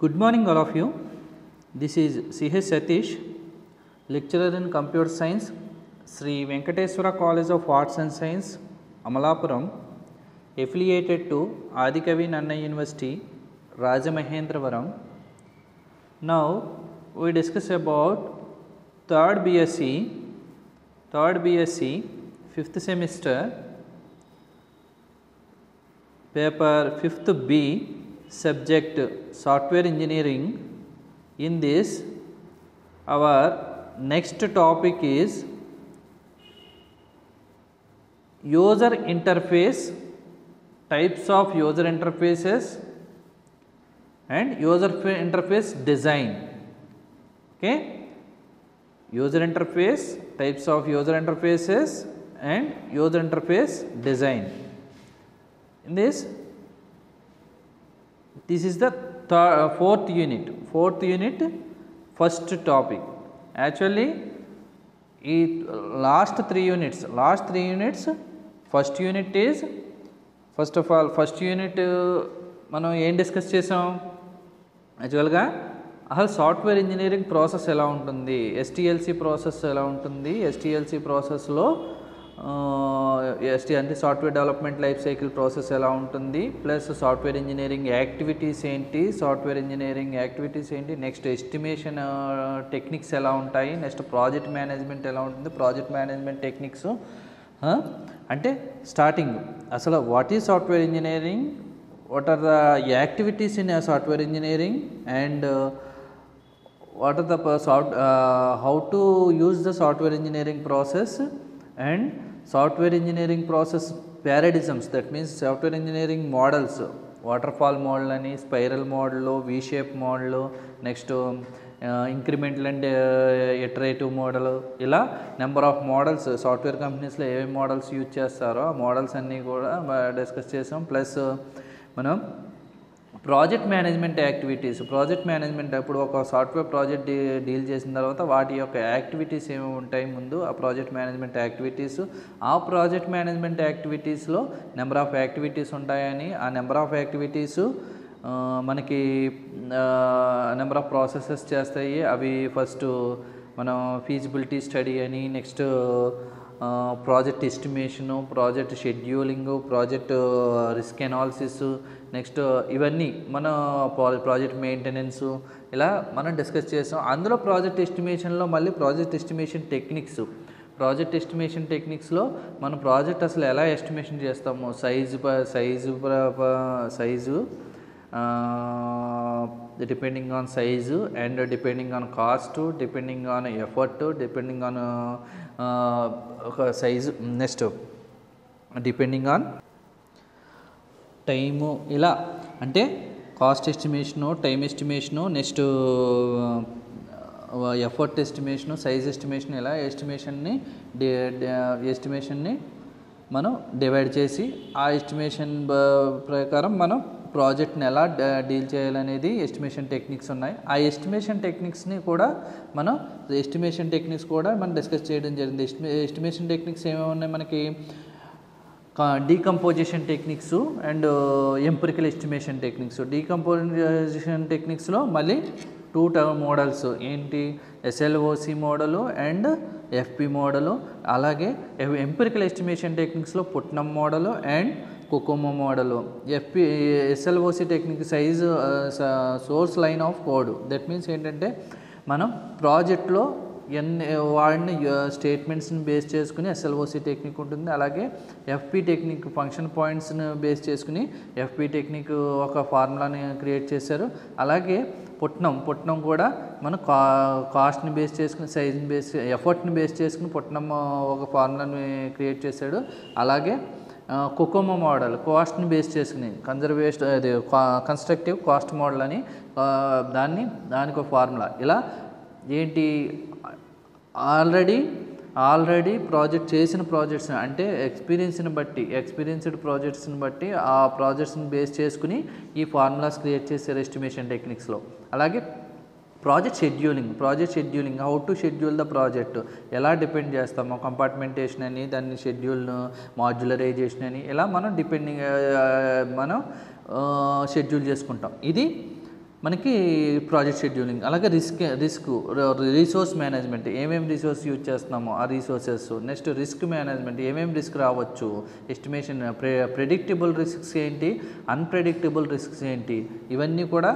Good morning all of you. This is C.H. Satish, lecturer in computer science, Sri Venkateswara College of Arts and Science, Amalapuram, affiliated to Adikavi Nanna University, Rajamahendravaram. Now we discuss about third BSc, 5th semester, paper 5th B, subject software engineering. In this, our next topic is user interface, types of user interfaces and user interface design. Okay, user interface, types of user interfaces and user interface design. In this is the fourth unit, first topic. Actually, last three units, first unit is, first of all, first unit మనం ఏం discuss చేసాం? యాక్చువల్గా అసలు software engineering process ఎలా ఉంటుంది, STLC process ఎలా ఉంటుంది, STLC ప్రాసెస్లో అంటే software development life cycle process ఎలా ఉంటుంది, ప్లస్ సాఫ్ట్వేర్ ఇంజనీరింగ్ యాక్టివిటీస్ ఏంటి, నెక్స్ట్ ఎస్టిమేషన్ టెక్నిక్స్ ఎలా ఉంటాయి, నెక్స్ట్ ప్రాజెక్ట్ మేనేజ్మెంట్ ఎలా ఉంటుంది, ప్రాజెక్ట్ మేనేజ్మెంట్ టెక్నిక్స్ అంటే స్టార్టింగ్ అసలు what is software engineering, what are the activities in software engineering, and what are the how to use the software engineering process, and software engineering process paradigms, that means software engineering models, waterfall model ani, spiral model, v shape model, next incremental and iterative model, ఇలా number of models software కంపెనీస్లో ఏమేమి models use చేస్తారో ఆ models అన్నీ కూడా discuss చేసాం. Plus మనం project management activities, project management అప్పుడు ఒక సాఫ్ట్వేర్ ప్రాజెక్ట్ డీల్ చేసిన తర్వాత వాటి యొక్క యాక్టివిటీస్ ఏమేమి ఉంటాయి ముందు, ఆ ప్రాజెక్ట్ మేనేజ్మెంట్ యాక్టివిటీస్, ఆ ప్రాజెక్ట్ మేనేజ్మెంట్ యాక్టివిటీస్లో నెంబర్ ఆఫ్ యాక్టివిటీస్ ఉంటాయని, ఆ నెంబర్ ఆఫ్ యాక్టివిటీస్ మనకి నెంబర్ ఆఫ్ ప్రాసెసెస్ చేస్తాయి. అవి ఫస్ట్ మనం ఫీజిబిలిటీ స్టడీ అని, next project estimation, project scheduling, project risk analysis, next ఇవన్నీ మన ప్రాజెక్ట్ మెయింటెనెన్స్ ఇలా మనం డిస్కస్ చేసాం. అందులో ప్రాజెక్ట్ ఎస్టిమేషన్లో మళ్ళీ ప్రాజెక్ట్ ఎస్టిమేషన్ టెక్నిక్స్లో మనం ప్రాజెక్ట్ అసలు ఎలా ఎస్టిమేషన్ చేస్తాము, size depending on size and depending on cost, depending on effort, depending on size, next depending on time, ఇలా అంటే cost estimation, time estimation, next effort estimation, size estimation, ఇలా ఎస్టిమేషన్ని మనం divide చేసి ఆ ఎస్టిమేషన్ ప్రకారం మనం ప్రాజెక్ట్ని ఎలా డీల్ చేయాలనేది ఎస్టిమేషన్ టెక్నిక్స్ ఉన్నాయి. ఆ ఎస్టిమేషన్ టెక్నిక్స్ కూడా మనం డిస్కస్ చేయడం జరిగింది. ఎస్టిమేషన్ టెక్నిక్స్ ఏమేమి ఉన్నాయి మనకి, decomposition techniques and empirical estimation techniques. Decomposition టెక్నిక్స్లో మళ్ళీ 2 టర్మ్ మోడల్స్ ఏంటి, SLOC model and FP model. అలాగే ఎంపిరికల్ ఎస్టిమేషన్ టెక్నిక్స్లో Putnam model and COCOMO model. SLOC technique size source line of code, that means ఏంటంటే మనం ప్రాజెక్ట్లో వాడిన స్టేట్మెంట్స్ని బేస్ చేసుకుని ఎస్ఎల్ఓసి టెక్నిక్ ఉంటుంది. అలాగే ఎఫ్పి టెక్నిక్ ఫంక్షన్ పాయింట్స్ని బేస్ చేసుకుని ఎఫ్పి టెక్నిక్ ఒక ఫార్ములాని క్రియేట్ చేశారు. అలాగే పుట్నం కూడా మనం కాస్ట్ని బేస్ చేసుకుని, సైజ్ని ఎఫర్ట్ని బేస్ చేసుకుని పుట్నం ఒక ఫార్ములాని క్రియేట్ చేశాడు. అలాగే కోకోమో మోడల్ కాస్ట్ని బేస్ చేసుకుని కన్స్ట్రక్టివ్ కాస్ట్ మోడల్ అని దానికి ఒక ఫార్ములా. ఇలా ఏంటి ఆల్రెడీ ప్రాజెక్ట్ చేసిన ప్రాజెక్ట్స్ అంటే ఎక్స్పీరియన్స్డ్ ప్రాజెక్ట్స్ని బట్టి ఆ ప్రాజెక్ట్స్ని బేస్ చేసుకుని ఈ ఫార్ములాస్ క్రియేట్ చేశారు ఎస్టిమేషన్ టెక్నిక్స్లో. అలాగే project scheduling, how to schedule the project, ఎలా డిపెండ్ చేస్తామో కంపార్ట్మెంటేషన్ అని, దాన్ని షెడ్యూల్ను మాడ్యులరైజేషన్ అని, ఇలా మనం షెడ్యూల్ చేసుకుంటాం. ఇది మనకి ప్రాజెక్ట్ షెడ్యూలింగ్, అలాగే రిస్క్ రిసోర్స్ మేనేజ్మెంట్, ఏమేమి రిసోర్స్ యూజ్ చేస్తున్నామో ఆ రిసోర్సెస్. నెక్స్ట్ రిస్క్ మేనేజ్మెంట్, ఏమేమి రిస్క్ రావచ్చు, ఎస్టిమేషన్, ప్రెడిక్టబుల్ రిస్క్స్ ఏంటి, అన్ప్రెడిక్టబుల్ రిస్క్స్ ఏంటి, ఇవన్నీ కూడా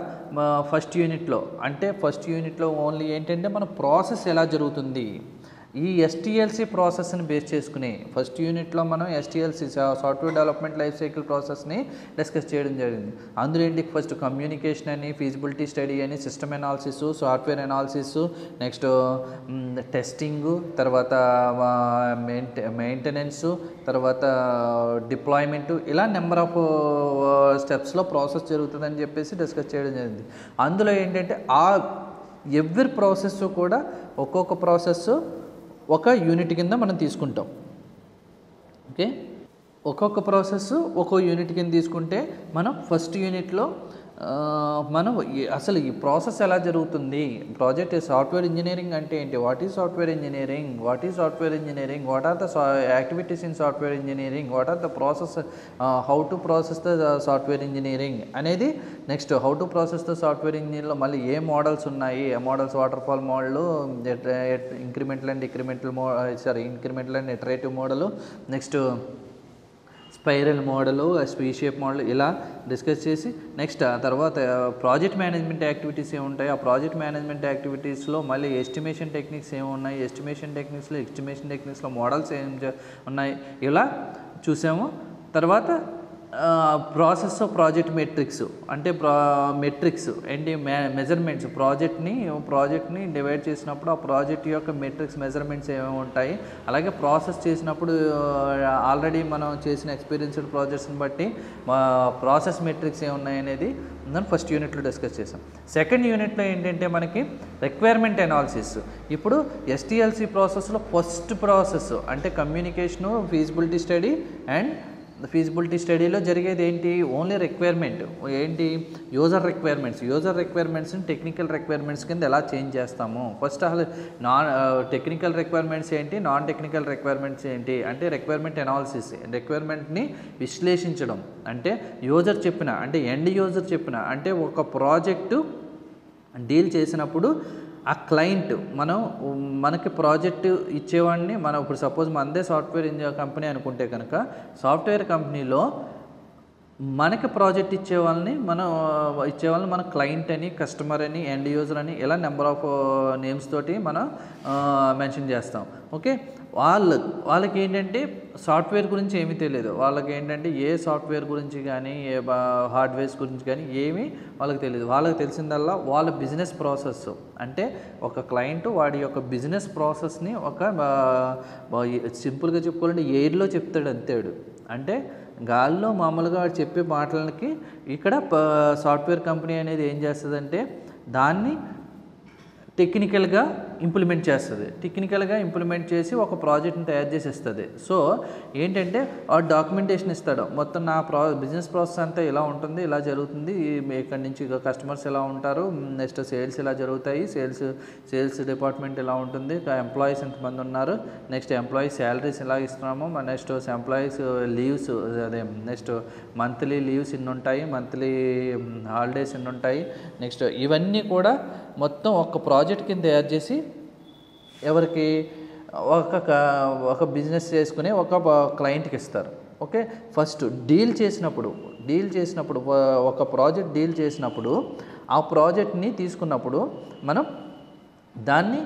ఫస్ట్ యూనిట్లో. అంటే ఫస్ట్ యూనిట్లో ఓన్లీ ఏంటంటే మన ప్రాసెస్ ఎలా జరుగుతుంది, ఈ ఎస్టిఎల్సి ప్రాసెస్ని బేస్ చేసుకుని ఫస్ట్ యూనిట్లో మనం STLC software development life cycle ప్రాసెస్ని డిస్కస్ చేయడం జరిగింది. అందులో ఏంటి, ఫస్ట్ కమ్యూనికేషన్ అని, ఫీజిబిలిటీ స్టడీ అని, system analysis, software analysis, next testing, తర్వాత మెయింటెనెన్స్, తర్వాత డిప్లాయ్మెంట్, ఇలా నెంబర్ ఆఫ్ స్టెప్స్లో ప్రాసెస్ జరుగుతుందని చెప్పేసి డిస్కస్ చేయడం జరిగింది. అందులో ఏంటంటే ఎవ్రీ ప్రాసెస్ కూడా ఒక్కొక్క ప్రాసెస్ ఒక యూనిట్ కింద మనం తీసుకుంటాం. ఓకే, ఒక్కొక్క ప్రాసెస్ ఒక్కో యూనిట్ కింద తీసుకుంటే మనం ఫస్ట్ యూనిట్లో మనం అసలు ఈ ప్రాసెస్ ఎలా జరుగుతుంది, ప్రాజెక్ట్ సాఫ్ట్వేర్ ఇంజనీరింగ్ అంటే ఏంటి, what is software engineering, what is software engineering, what are the activities in software engineering, what are the process, how to process the software engineering అనేది. Next how to process the software ఇంజనీరింగ్లో మళ్ళీ ఏ models ఉన్నాయి, ఆ models waterfall model, incremental and incremental and iterative model, next spiral model, స్పీ shape model, ఇలా discuss చేసి next ఆ తర్వాత ప్రాజెక్ట్ మేనేజ్మెంట్ యాక్టివిటీస్ ఏముంటాయి, ఆ ప్రాజెక్ట్ మేనేజ్మెంట్ యాక్టివిటీస్లో మళ్ళీ ఎస్టిమేషన్ టెక్నిక్స్ ఏమున్నాయి, ఎస్టిమేషన్ టెక్నిక్స్లో మోడల్స్ ఏం ఉన్నాయి, ఇలా చూసాము. తర్వాత ప్రాసెస్ ఆఫ్ ప్రాజెక్ట్ మెట్రిక్స్ అంటే మెట్రిక్స్ ఏంటి, మెజర్మెంట్స్, ప్రాజెక్ట్ని డివైడ్ చేసినప్పుడు ఆ ప్రాజెక్ట్ యొక్క మెట్రిక్స్ మెజర్మెంట్స్ ఏమేమి ఉంటాయి, అలాగే ప్రాసెస్ చేసినప్పుడు ఆల్రెడీ మనం చేసిన ఎక్స్పీరియన్స్డ్ ప్రాజెక్ట్స్ని బట్టి ప్రాసెస్ మెట్రిక్స్ ఏమున్నాయి అనేది మనం ఫస్ట్ యూనిట్లో డిస్కస్ చేసాం. సెకండ్ యూనిట్లో ఏంటంటే మనకి రిక్వైర్మెంట్ అనాలిసిస్. ఇప్పుడు ఎస్టిఎల్సి ప్రాసెస్లో ఫస్ట్ ప్రాసెస్ అంటే communication, feasibility study and feasibility స్టడీలో జరిగేది ఏంటి, ఓన్లీ రిక్వైర్మెంట్ ఏంటి, యూజర్ రిక్వైర్మెంట్స్ని టెక్నికల్ రిక్వైర్మెంట్స్ కింద ఎలా చేంజ్ చేస్తాము. ఫస్ట్ అసలు టెక్నికల్ రిక్వైర్మెంట్స్ ఏంటి, నాన్ టెక్నికల్ రిక్వైర్మెంట్స్ ఏంటి అంటే రిక్వైర్మెంట్ అనాలిసిస్, రిక్వైర్మెంట్ని విశ్లేషించడం. అంటే యూజర్ చెప్పిన, అంటే ఎండ్ యూజర్ చెప్పిన, అంటే ఒక ప్రాజెక్టు డీల్ చేసినప్పుడు ఆ క్లయింట్ మనకి ప్రాజెక్టు ఇచ్చేవాడిని, మనం ఇప్పుడు సపోజ్ మనదే సాఫ్ట్వేర్ కంపెనీ అనుకుంటే కనుక సాఫ్ట్వేర్ కంపెనీలో మనకి ప్రాజెక్ట్ ఇచ్చేవాళ్ళని మన క్లయింట్ అని, కస్టమర్ అని, ఎండ్ యూజర్ అని, ఇలా నెంబర్ ఆఫ్ నేమ్స్ తోటి మనం మెన్షన్ చేస్తాం. ఓకే, వాళ్ళకి ఏంటంటే సాఫ్ట్వేర్ గురించి ఏమీ తెలియదు, వాళ్ళకి ఏంటంటే ఏ సాఫ్ట్వేర్ గురించి కానీ ఏ హార్డ్వేర్స్ గురించి కానీ ఏమీ వాళ్ళకి తెలియదు. వాళ్ళకి తెలిసిందల్లా వాళ్ళ బిజినెస్ ప్రాసెస్, అంటే ఒక క్లయింట్ వాడి యొక్క బిజినెస్ ప్రాసెస్ని ఒక సింపుల్గా చెప్పుకోవాలంటే ఎయిర్లో చెప్తాడు అంతేడు. అంటే గాల్లో మామూలుగా చెప్పే మాటలకి ఇక్కడ సాఫ్ట్వేర్ కంపెనీ అనేది ఏం చేస్తుందంటే దాన్ని టెక్నికల్గా ఇంప్లిమెంట్ చేస్తుంది, టెక్నికల్గా ఇంప్లిమెంట్ చేసి ఒక ప్రాజెక్ట్ని తయారు చేసి ఇస్తుంది. సో ఏంటంటే ఆ డాక్యుమెంటేషన్ ఇస్తాడు, మొత్తం నా బిజినెస్ ప్రాసెస్ అంతా ఇలా ఉంటుంది, ఇలా జరుగుతుంది, ఇక్కడి నుంచి కస్టమర్స్ ఎలా ఉంటారు, నెక్స్ట్ సేల్స్ ఇలా జరుగుతాయి, సేల్స్ డిపార్ట్మెంట్ ఎలా ఉంటుంది, ఎంప్లాయీస్ ఎంతమంది ఉన్నారు, నెక్స్ట్ ఎంప్లాయీస్ శాలరీస్ ఎలా ఇస్తున్నాము, నెక్స్ట్ ఎంప్లాయీస్ లీవ్స్, అదే నెక్స్ట్ మంత్లీ లీవ్స్ ఇన్ని ఉంటాయి, మంత్లీ హాలిడేస్ ఇన్ని ఉంటాయి. నెక్స్ట్ ఇవన్నీ కూడా మొత్తం ఒక ప్రాజెక్ట్ కింద తయారు చేసి ఎవరికి ఒక బిజినెస్ చేసుకుని ఒక క్లయింట్కి ఇస్తారు. ఓకే, ఫస్ట్ డీల్ చేసినప్పుడు ఒక ప్రాజెక్ట్ డీల్ చేసినప్పుడు ఆ ప్రాజెక్ట్ని తీసుకున్నప్పుడు మనం దాన్ని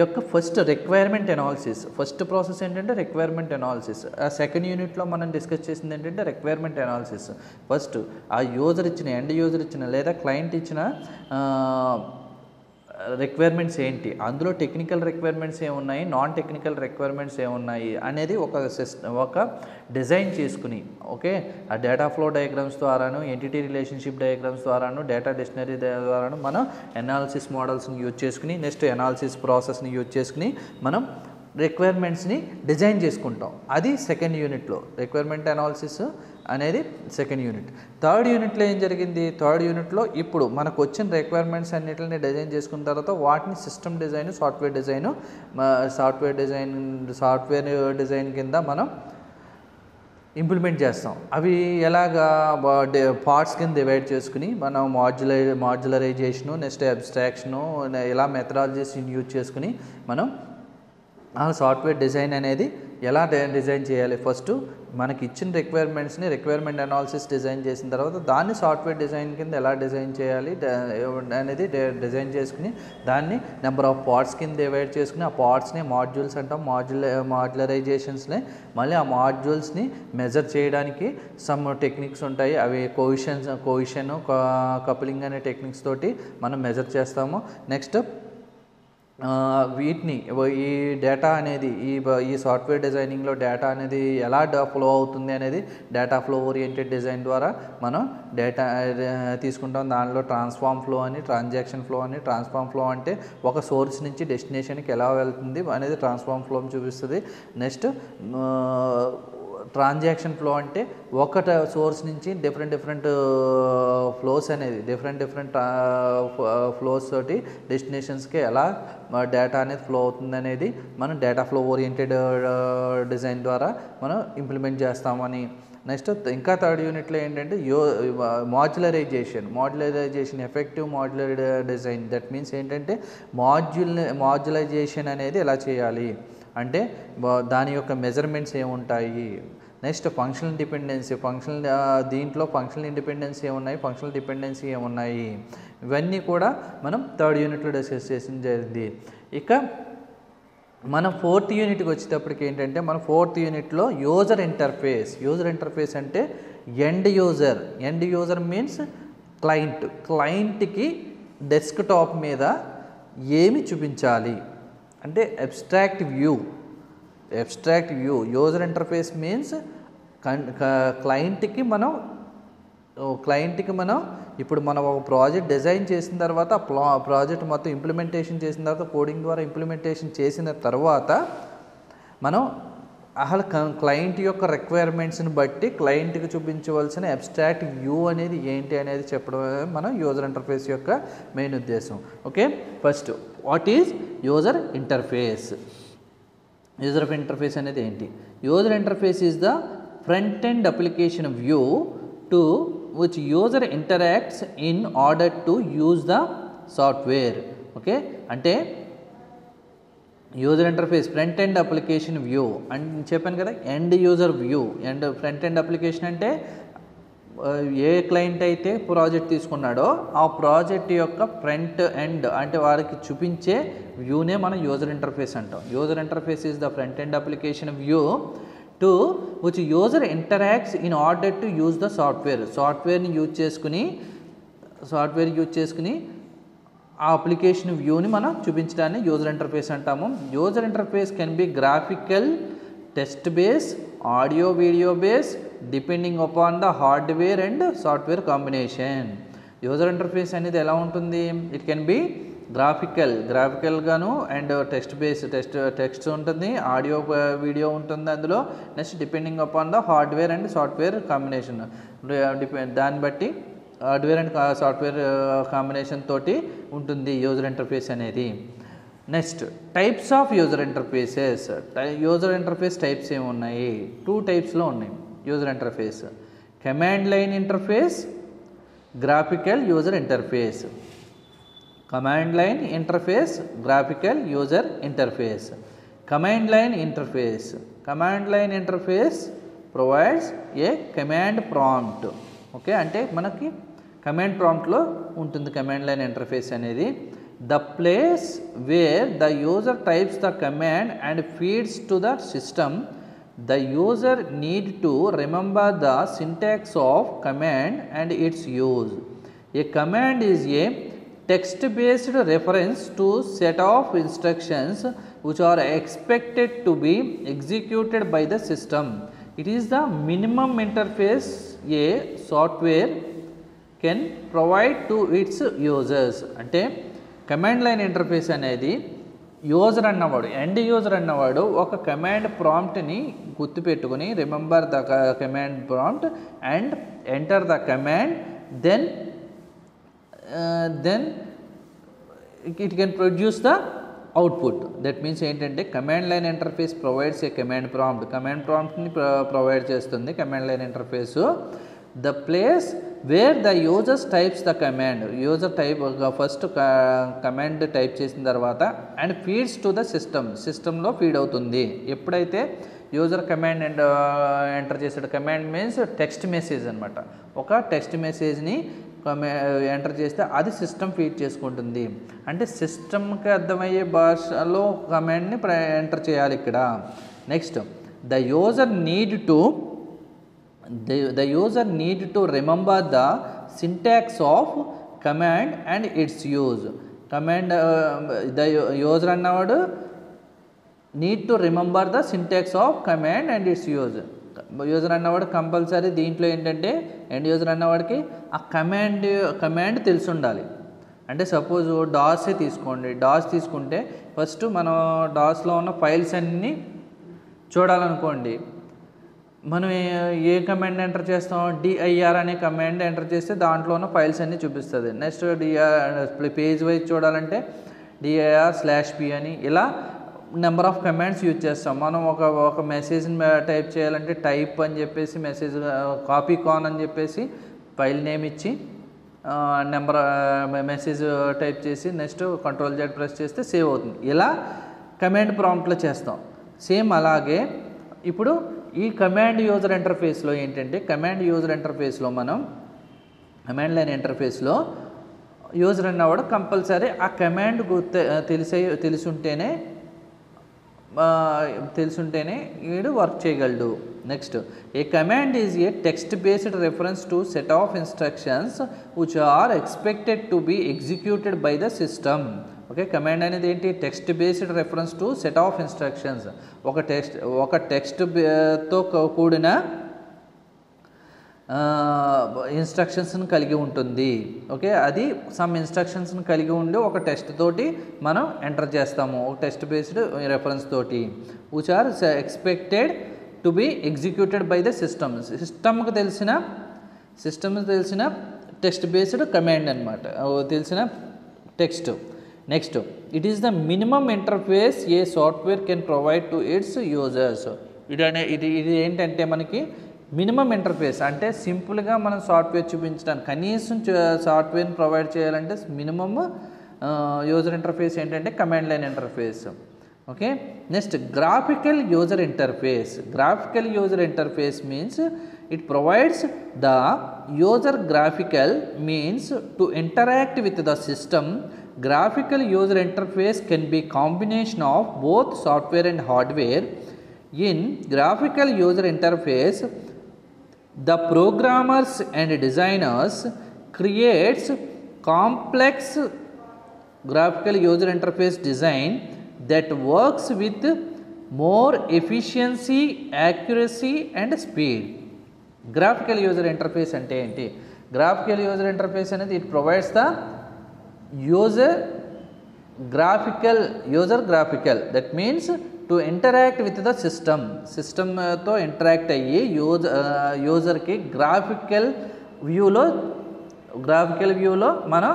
యొక్క first requirement analysis, first process ఏంటంటే రిక్వైర్మెంట్ అనాలిసిస్. ఆ సెకండ్ యూనిట్లో మనం డిస్కస్ చేసింది ఏంటంటే రిక్వైర్మెంట్ అనాలిసిస్. ఫస్ట్ ఆ యూజర్ ఇచ్చిన, ఎండ్ యూజర్ ఇచ్చిన లేదా క్లయింట్ ఇచ్చిన రిక్వైర్మెంట్స్ ఏంటి, అందులో టెక్నికల్ రిక్వైర్మెంట్స్ ఏమున్నాయి, నాన్ టెక్నికల్ రిక్వైర్మెంట్స్ ఏమున్నాయి అనేది ఒక డిజైన్ చేసుకుని, ఓకే, ఆ డేటా ఫ్లో డయాగ్రామ్స్ ద్వారాను, ఎంటిటీ రిలేషన్షిప్ డయాగ్రామ్స్ ద్వారాను, డేటా డిక్షనరీ ద్వారాను మనం అనాలిసిస్ మోడల్స్ని యూజ్ చేసుకుని, నెక్స్ట్ అనాలిసిస్ ప్రాసెస్ని యూజ్ చేసుకుని మనం రిక్వైర్మెంట్స్ని డిజైన్ చేసుకుంటాం. అది సెకండ్ యూనిట్లో రిక్వైర్మెంట్ అనాలిసిస్ అనేది సెకండ్ యూనిట్. థర్డ్ యూనిట్లో ఏం జరిగింది, థర్డ్ యూనిట్లో ఇప్పుడు మనకు వచ్చిన రిక్వైర్మెంట్స్ అన్నిటిని డిజైన్ చేసుకున్న తర్వాత వాటిని సిస్టమ్ డిజైన్, సాఫ్ట్వేర్ డిజైన్ కింద మనం ఇంప్లిమెంట్ చేస్తాం. అవి ఎలాగా పార్ట్స్ కింద డివైడ్ చేసుకుని మనం మాడ్యులరైజేషను, నెక్స్ట్ అబ్స్ట్రాక్షను, ఇలా మెథడాలజీస్ని యూజ్ చేసుకుని మనం సాఫ్ట్వేర్ డిజైన్ అనేది ఎలా డిజైన్ చేయాలి. ఫస్ట్ మనకి ఇచ్చిన రిక్వైర్మెంట్ అనాలిసిస్ డిజైన్ చేసిన తర్వాత దాన్ని సాఫ్ట్వేర్ డిజైన్ కింద ఎలా డిజైన్ చేయాలి అనేది డిజైన్ చేసుకుని దాన్ని నెంబర్ ఆఫ్ పార్ట్స్ కింద డివైడ్ చేసుకుని ఆ పార్ట్స్ని మాడ్యూల్స్ అంటాం. మాడ్యులరైజేషన్స్ని మళ్ళీ ఆ మాడ్యూల్స్ని మెజర్ చేయడానికి సమ్ టెక్నిక్స్ ఉంటాయి. అవి కోయిషన్ కపులింగ్ అనే టెక్నిక్స్ తోటి మనం మెజర్ చేస్తాము. నెక్స్ట్ వీటిని ఈ డేటా అనేది ఈ సాఫ్ట్వేర్ డిజైనింగ్లో డేటా అనేది ఎలా ఫ్లో అవుతుంది అనేది డేటా ఫ్లో ఓరియంటెడ్ డిజైన్ ద్వారా మనం డేటా తీసుకుంటాం. దానిలో ట్రాన్స్ఫార్మ్ ఫ్లో అని, ట్రాన్సాక్షన్ ఫ్లో అని. ట్రాన్స్ఫార్మ్ ఫ్లో అంటే ఒక సోర్స్ నుంచి డెస్టినేషన్కి ఎలా వెళ్తుంది అనేది ట్రాన్స్ఫార్మ్ ఫ్లో చూపిస్తుంది. నెక్స్ట్ ట్రాన్సాక్షన్ ఫ్లో అంటే ఒక సోర్స్ నుంచి డిఫరెంట్ ఫ్లోస్ అనేది డిఫరెంట్ ఫ్లోస్ తోటి డెస్టినేషన్స్కి ఎలా డేటా అనేది ఫ్లో అవుతుంది అనేది మనం డేటా ఫ్లో ఓరియంటెడ్ డిజైన్ ద్వారా మనం ఇంప్లిమెంట్ చేస్తామని. నెక్స్ట్ ఇంకా థర్డ్ యూనిట్లో ఏంటంటే modularisation effective modular design. That means ఏంటంటే మాడ్యులైజేషన్ అనేది ఎలా చేయాలి అంటే దాని యొక్క మెజర్మెంట్స్ ఏముంటాయి. నెక్స్ట్ ఫంక్షనల్ డిపెండెన్సీ, దీంట్లో ఫంక్షనల్ ఇండిపెండెన్సీ ఏమున్నాయి, ఫంక్షనల్ డిపెండెన్సీ ఏమున్నాయి, ఇవన్నీ కూడా మనం థర్డ్ యూనిట్లో డిస్కస్ చేసిన జరిగింది. ఇక మనం ఫోర్త్ యూనిట్కి వచ్చేటప్పటికి ఏంటంటే మన ఫోర్త్ యూనిట్లో యూజర్ ఇంటర్ఫేస్ అంటే ఎండ్ యూజర్ మీన్స్ క్లయింట్కి డెస్క్టాప్ మీద ఏమి చూపించాలి అంటే abstract view. User interface means క్లయింట్కి మనం ఇప్పుడు మనం ఒక ప్రాజెక్ట్ డిజైన్ చేసిన తర్వాత ప్రాజెక్ట్ మొత్తం ఇంప్లిమెంటేషన్ చేసిన తర్వాత కోడింగ్ ద్వారా ఇంప్లిమెంటేషన్ చేసిన తర్వాత మనం అసలు క్లయింట్ యొక్క రిక్వైర్మెంట్స్ని బట్టి క్లయింట్కి చూపించవలసిన అబ్స్ట్రాక్ట్ వ్యూ అనేది ఏంటి అనేది చెప్పడం మనం యూజర్ ఇంటర్ఫేస్ యొక్క మెయిన్ ఉద్దేశం. Okay, first what is user interface? User interface అనేది ఏంటి? User interface is the front end application view to which user interacts in order to use the software. Okay, అంటే user interface front end application view అని చెప్పాను కదా. End user view front end application అంటే ఏ client అయితే project తీసుకున్నాడో ఆ project యొక్క front end అంటే వారికి చూపించే వ్యూనే మనం యూజర్ ఇంటర్ఫేస్ అంటాం. User interface is the front end application view to which user interacts in order to use the సాఫ్ట్వేర్ని యూజ్ చేసుకుని ఆ అప్లికేషన్ వ్యూని మనం చూపించడాన్ని యూజర్ ఇంటర్ఫేస్ అంటాము. User interface can B graphical, text base, audio video base depending upon the hardware and software combination. User interface అనేది ఎలా ఉంటుంది? It can be graphical గాను అండ్ టెక్స్ట్ ఉంటుంది, ఆడియో వీడియో ఉంటుంది అందులో. Next depending upon the hardware and software combination, దాన్ని బట్టి hardware and software combination తోటి ఉంటుంది యూజర్ ఇంటర్ఫేస్ అనేది. Next types of user interfaces. User interface types ఏమున్నాయి? 2 టైప్స్లో ఉన్నాయి user interface. Command line interface, graphical user interface. Command line interface, graphical user interface. Command line interface provides a command prompt. Okay, అంటే మనకి command ప్రాంప్ట్లో ఉంటుంది command line interface అనేది. The place where the user types the command and feeds to the system. The user need to remember the syntax of command and its use. A command is a text-based reference to set of instructions which are expected to be executed by the system. It is the minimum interface a software can provide to its users. అంటే command line interface అనేది end user అన్నవాడు ఒక command ప్రాంప్ట్ని గుర్తుపెట్టుకుని remember the command prompt and enter the command, then it can produce the output. That means ఏంటంటే command line interface provides a command ప్రాంప్ట్ని provide చేస్తుంది command line interface. The place where the users types the command, user type first command type చేసిన తర్వాత and feeds to the సిస్టంలో feed అవుతుంది. ఎప్పుడైతే user command enter చేసాడు, command means text message అనమాట, ఒక టెక్స్ట్ మెసేజ్ని ఎంటర్ చేస్తే అది సిస్టమ్ ఫీడ్ చేసుకుంటుంది. అంటే సిస్టమ్కి అర్థమయ్యే భాషలో కమాండ్ని ఎంటర్ చేయాలి ఇక్కడ. Next the user need to remember the syntax of command and its use. Command the user అన్నవాడు need to remember the syntax of command and its use. User అన్నవాడు కంపల్సరీ దీంట్లో ఏంటంటే ఎండ్ యూజర్ అన్నవాడికి ఆ command తెలిసి ఉండాలి. అంటే suppose డాసే తీసుకోండి, DOS తీసుకుంటే ఫస్ట్ మనం డాస్లో ఉన్న ఫైల్స్ అన్నీ చూడాలనుకోండి, మనం ఏ కమాండ్ ఎంటర్ చేస్తాం, డిఐఆర్ అనే కమాండ్ ఎంటర్ చేస్తే దాంట్లో ఉన్న ఫైల్స్ అన్నీ చూపిస్తుంది. నెక్స్ట్ పేజ్ వైజ్ చూడాలంటే DIR/P అని ఇలా నెంబర్ ఆఫ్ కమాండ్స్ యూజ్ చేస్తాం. మనం ఒక మెసేజ్ని టైప్ చేయాలంటే టైప్ అని చెప్పేసి మెసేజ్ కాపీ కాన్ అని చెప్పేసి ఫైల్ నేమ్ ఇచ్చి మెసేజ్ టైప్ చేసి నెక్స్ట్ Ctrl+Z ప్రెస్ చేస్తే సేవ్ అవుతుంది. ఇలా కమాండ్ ప్రాంప్ట్లో చేస్తాం. సేమ్ అలాగే ఇప్పుడు ఈ కమాండ్ యూజర్ ఇంటర్ఫేస్లో ఏంటంటే మనం కమాండ్ లైన్ ఇంటర్ఫేస్లో యూజర్ అన్నవాడు కంపల్సరీ ఆ కమాండ్ తెలుసుంటేనే వీడు వర్క్ చేయగలడు. Next a command is a text based reference to set of instructions which are expected to be executed by the system. Okay, command అనేది ఏంటి, text based reference to set of instructions. ఒక టెక్స్ట్తో కూడిన ఇన్స్ట్రక్షన్స్ని కలిగి ఉంటుంది. Okay, అది some ఇన్స్ట్రక్షన్స్ని కలిగి ఉండి ఒక టెక్స్ట్ తోటి మనం ఎంటర్ చేస్తాము, ఒక టెక్స్ట్ బేస్డ్ రెఫరెన్స్ తోటి, which are expected to be executed by the system. సిస్టమ్కి తెలిసిన టెక్స్ట్ బేస్డ్ కమాండ్ అనమాట, తెలిసిన text. Next it is the minimum interface a software can provide to its users. ఇది ఏంటంటే మనకి మినిమం ఇంటర్ఫేస్ అంటే సింపుల్గా మనం సాఫ్ట్వేర్ చూపించడానికి కనీసం సాఫ్ట్వేర్ని ప్రొవైడ్ చేయాలంటే మినిమమ్ యూజర్ ఇంటర్ఫేస్ ఏంటంటే command line interface. Okay, next graphical user interface means it provides the user graphical means to interact with the system. Graphical user interface can be combination of both software and hardware. In graphical user interface, the programmers and designers creates complex graphical user interface design that works with more efficiency, accuracy and speed. Graphical user interface ante enti? Graphical user interface anedi it provides the user graphical, that means to interact with the system తో interact అయ్యి యూజర్కి graphical వ్యూలో మనం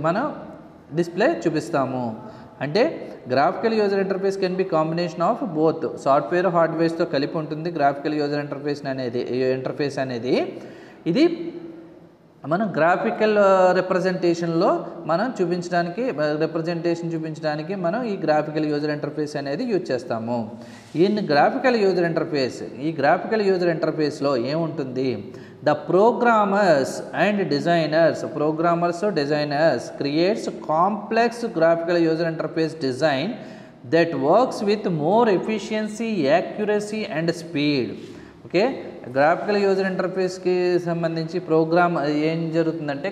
మనం display చూపిస్తాము. అంటే graphical user interface can be combination of both software హార్డ్వేర్స్తో కలిపి ఉంటుంది. గ్రాఫికల్ యూజర్ ఇంటర్ఫేస్ అనేది ఇది మనం గ్రాఫికల్ రిప్రజెంటేషన్లో మనం చూపించడానికి మనం ఈ గ్రాఫికల్ యూజర్ ఇంటర్ఫేస్ అనేది యూజ్ చేస్తాము. ఈ గ్రాఫికల్ యూజర్ ఇంటర్ఫేస్లో ఏముంటుంది, the programmers creates complex graphical user interface design that works with more efficiency, accuracy and speed. Okay, graphical user ఇంటర్ఫేస్కి సంబంధించి ఏం జరుగుతుందంటే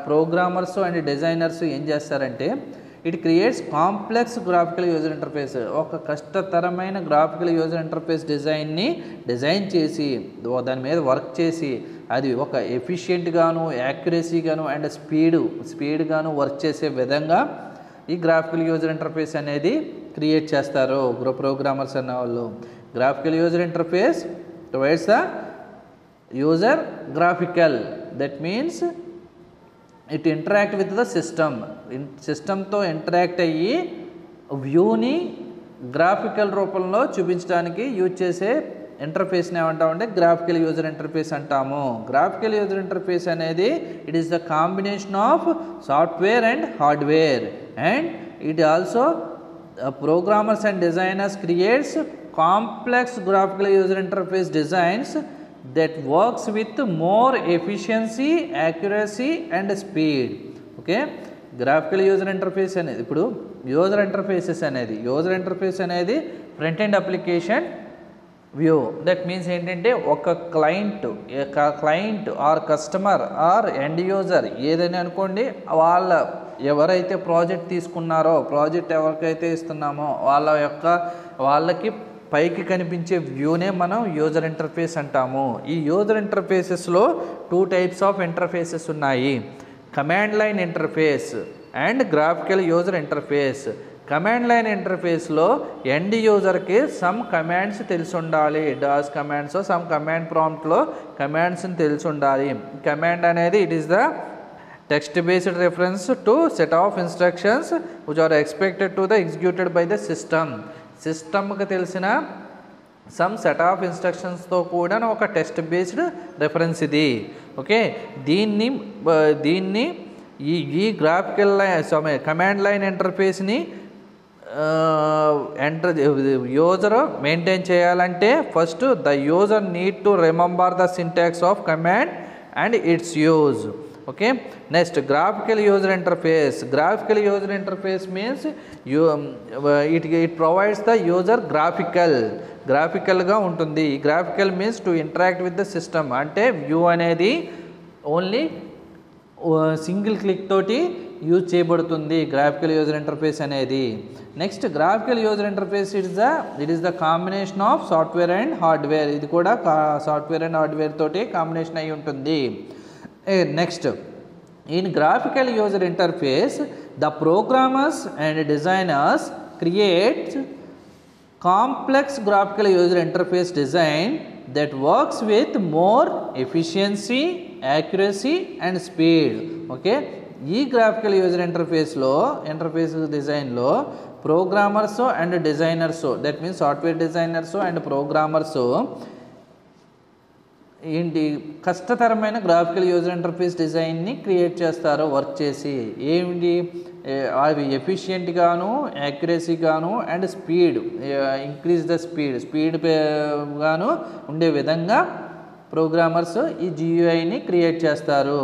ప్రోగ్రామర్స్ అండ్ డిజైనర్స్ ఏం చేస్తారంటే it creates complex graphical user interface. ఒక కష్టతరమైన గ్రాఫికల్ యూజర్ ఇంటర్ఫేస్ డిజైన్ చేసి దాని మీద వర్క్ చేసి అది ఒక ఎఫిషియెంట్గాను, యాక్యురసీగాను అండ్ స్పీడ్గాను వర్క్ చేసే విధంగా ఈ గ్రాఫికల్ యూజర్ ఇంటర్ఫేస్ అనేది క్రియేట్ చేస్తారు ప్రోగ్రామర్స్ అన్న వాళ్ళు. Graphical user interface provides the user graphical, that means it interact with the system, సిస్టమ్తో ఇంటరాక్ట్ అయ్యి వ్యూని గ్రాఫికల్ రూపంలో చూపించడానికి యూజ్ చేసే ఇంటర్ఫేస్ని ఏమంటామంటే గ్రాఫికల్ యూజర్ ఇంటర్ఫేస్ అంటాము. గ్రాఫికల్ యూజర్ ఇంటర్ఫేస్ అనేది it is the combination of software and hardware, and it also programmers and designers creates complex graphical user interface designs that works with more efficiency, accuracy and speed. Okay, graphical user interface అనేది ఇప్పుడు user interface అనేది front end application view. That means ఏంటంటే ఒక client or customer or end user ఏదైనా అనుకోండి, ఎవరైతే project తీసుకున్నారో, project ఎవరికైతే ఇస్తున్నామో వాళ్ళకి పైకి కనిపించే వ్యూనే మనం యూజర్ ఇంటర్ఫేస్ అంటాము. ఈ యూజర్ ఇంటర్ఫేసెస్లో 2 టైప్స్ ఆఫ్ ఇంటర్ఫేసెస్ ఉన్నాయి, command line interface and graphical user interface. Command line ఇంటర్ఫేస్లో ఎండ్ యూజర్కి సమ్ కమాండ్స్ తెలిసి ఉండాలి, డాస్ కమాండ్స్, సమ్ కమాండ్ ప్రాంప్ట్లో కమాండ్స్ని తెలిసి ఉండాలి. కమాండ్ అనేది it is the text based reference to set of instructions which are expected to the executed by the system. సిస్టమ్కి తెలిసిన సమ్ సెట్ ఆఫ్ ఇన్స్ట్రక్షన్స్తో కూడా ఒక టెక్స్ట్ బేస్డ్ రెఫరెన్స్ ఇది. ఓకే, దీన్ని ఈ గ్రాఫికల్ లైన్ కమాండ్ లైన్ ఇంటర్ఫేస్ని యూజర్ మెయింటైన్ చేయాలంటే first the user need to remember the syntax of command and its use. Okay, next graphical user interface. Graphical user interface means it provides the user గ్రాఫికల్గా ఉంటుంది. Graphical means to interact with the system, అంటే view అనేది only single click తోటి use చేయబడుతుంది graphical user interface అనేది. Next graphical user interface it is the combination of software and hardware. ఇది కూడా software and hardware తోటి కాంబినేషన్ అయి ఉంటుంది. Next, in graphical user interface, the programmers and designers create complex graphical user interface design that works with more efficiency, accuracy and speed. Okay, ఈ graphical user interface డిజైన్లో programmers and designers, that means software designers and programmers ఏంటి కష్టతరమైన graphical user interface డిజైన్ని create చేస్తారు work చేసి. ఏమిటి అవి ఎఫిషియెంట్గాను, యాక్యురసీగాను and increase the speed గాను ఉండే విధంగా ప్రోగ్రామర్స్ ఈ GUIని క్రియేట్ చేస్తారు.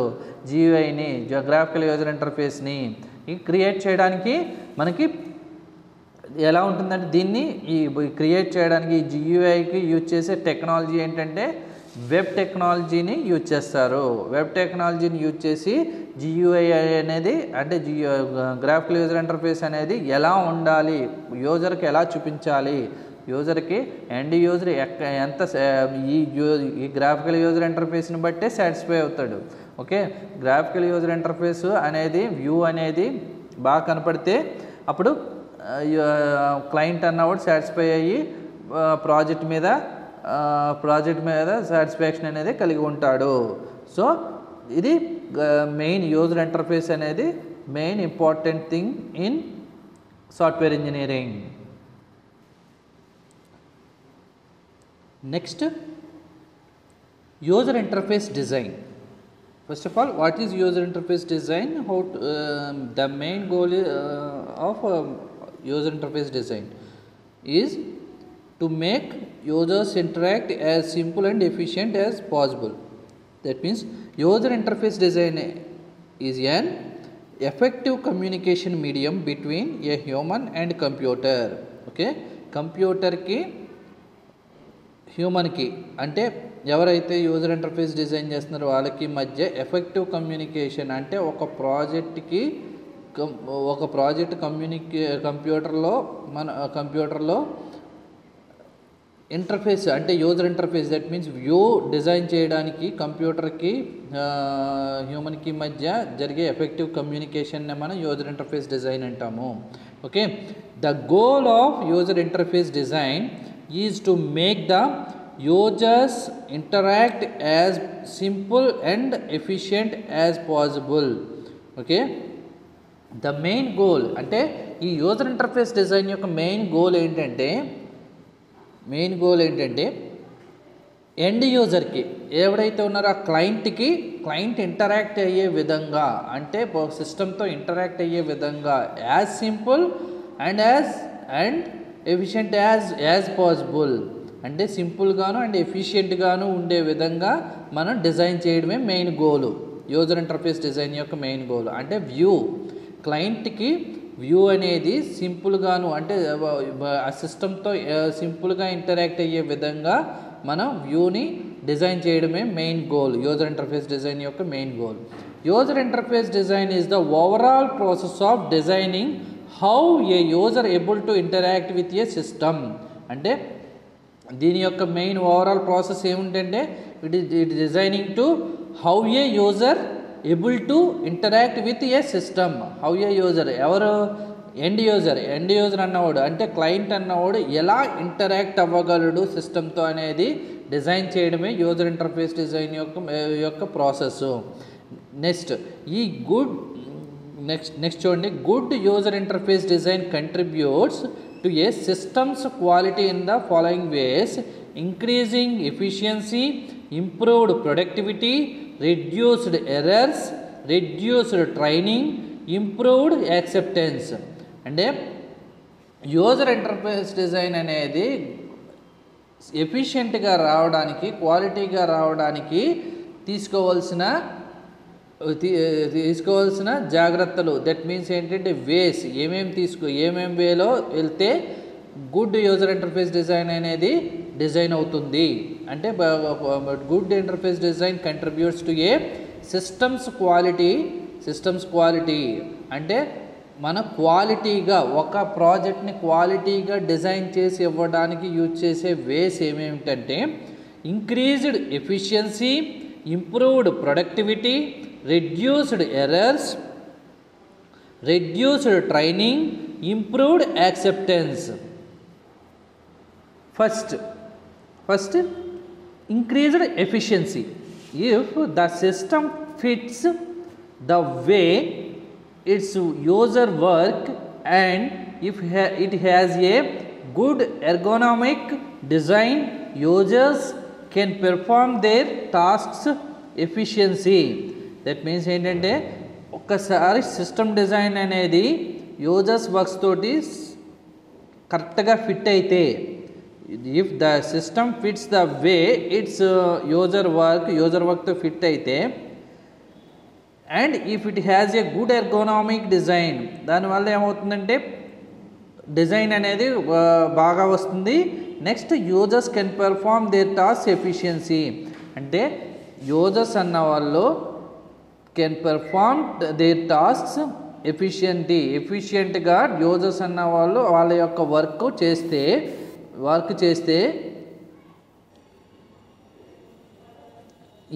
GUIని గ్రాఫికల్ యూజర్ ఇంటర్ఫేస్ని క్రియేట్ చేయడానికి మనకి ఎలా ఉంటుందంటే, దీన్ని క్రియేట్ చేయడానికి ఈ GUIకి యూజ్ చేసే టెక్నాలజీ ఏంటంటే వెబ్ టెక్నాలజీని యూజ్ చేస్తారు. వెబ్ టెక్నాలజీని యూజ్ చేసి GUI అనేది అంటే గ్రాఫికల్ యూజర్ ఇంటర్ఫేస్ అనేది ఎలా ఉండాలి, యూజర్కి ఎలా చూపించాలి, యూజర్కి ఎండ్ యూజర్ ఎంత ఈ గ్రాఫికల్ యూజర్ ఇంటర్ఫేస్ని బట్టే సాటిస్ఫై అవుతాడు. ఓకే, గ్రాఫికల్ యూజర్ ఇంటర్ఫేస్ అనేది వ్యూ అనేది బాగా కనపడితే అప్పుడు క్లయింట్ అన్నవాడు సాటిస్ఫై అయ్యి ప్రాజెక్ట్ మీద సాటిస్ఫాక్షన్ అనేది కలిగి ఉంటాడు. సో ఇది మెయిన్ యూజర్ ఇంటర్ఫేస్ అనేది main important thing in software engineering. Next, user interface design. First of all, what is user interface design? The main goal of user interface design is to make users interact as simple and efficient as possible. That means user interface design is an effective communication medium between a human and computer. Okay, computer ki human ki ante ఎవరైతే user interface design చేస్తున్నారో వాళ్ళకి మధ్య effective communication, అంటే ఒక project కంప్యూటర్లో interface అంటే user interface, that means view design చేయడానికి కంప్యూటర్కి హ్యూమన్కి మధ్య జరిగే ఎఫెక్టివ్ కమ్యూనికేషన్ని మనం యూజర్ ఇంటర్ఫేస్ డిజైన్ అంటాము. Okay, the goal of user interface design is to make the users interact as simple and efficient as possible. Okay. The main goal అంటే ఈ user interface design యొక్క main goal ఏంటంటే end యూజర్కి ఎవడైతే ఉన్నారో ఆ client interact అయ్యే విధంగా, అంటే సిస్టమ్తో ఇంటరాక్ట్ అయ్యే విధంగా as simple and efficient as possible, అంటే సింపుల్గాను అండ్ ఎఫిషియెంట్గాను ఉండే విధంగా మనం డిజైన్ చేయడమే మెయిన్ గోలు, యూజర్ ఇంటర్ఫేస్ డిజైన్ యొక్క మెయిన్ గోల్. అంటే క్లయింట్కి వ్యూ అనేది సింపుల్గాను అంటే ఆ సిస్టమ్తో సింపుల్గా ఇంటరాక్ట్ అయ్యే విధంగా మనం వ్యూని డిజైన్ చేయడమే main goal, user interface design యొక్క main goal. User interface design is the overall process of designing how a user able to interact with a system. అంటే దీని యొక్క మెయిన్ ఓవరాల్ ప్రాసెస్ ఏమిటంటే it designing to how a user able to interact with a system. How a user ఎవరు? End user అన్నవాడు అంటే client అన్నవాడు ఎలా interact అవ్వగలడు సిస్టమ్తో అనేది డిజైన్ చేయడమే యూజర్ ఇంటర్ఫేస్ డిజైన్ యొక్క ప్రాసెస్. నెక్స్ట్ చూడండి, good user interface design contributes to A systems quality in the following ways: increasing efficiency, improved productivity, reduced errors, reduced training, improved acceptance. అంటే user interface design అనేది ఎఫిషియెంట్గా రావడానికి, క్వాలిటీగా రావడానికి తీసుకోవాల్సిన జాగ్రత్తలు, that means ఏంటంటే వేస్, ఏమేం వేలో వెళ్తే గుడ్ యూజర్ ఇంటర్ఫేస్ డిజైన్ అనేది డిజైన్ అవుతుంది. అంటే good interface design contributes to A systems quality అంటే మన క్వాలిటీగా ఒక ప్రాజెక్ట్ని క్వాలిటీగా డిజైన్ చేసి ఇవ్వడానికి యూజ్ చేసే వేస్ ఏమేమిటంటే increased efficiency, improved productivity, reduced errors, reduced training, improved acceptance. First, increased efficiency. If the system fits the way its user work and if it has a good ergonomic design, users can perform their tasks efficiency. That means ఏంటంటే ఒక్కసారి system design అనేది users works తోటి కరెక్ట్గా fit అయితే, if the system fits the way its user work to fit అయితే, and if it has a good ergonomic design, దానివల్ల ఏమవుతుందంటే design అనేది బాగా వస్తుంది. Next users can perform their task efficiency, అంటే యూజర్స్ అన్న వాళ్ళు కెన్ పెర్ఫార్మ్ దేర్ టాస్క్స్ ఎఫిషియెంట్గా యూజర్స్ అన్న వాళ్ళు వాళ్ళ యొక్క వర్క్ చేస్తే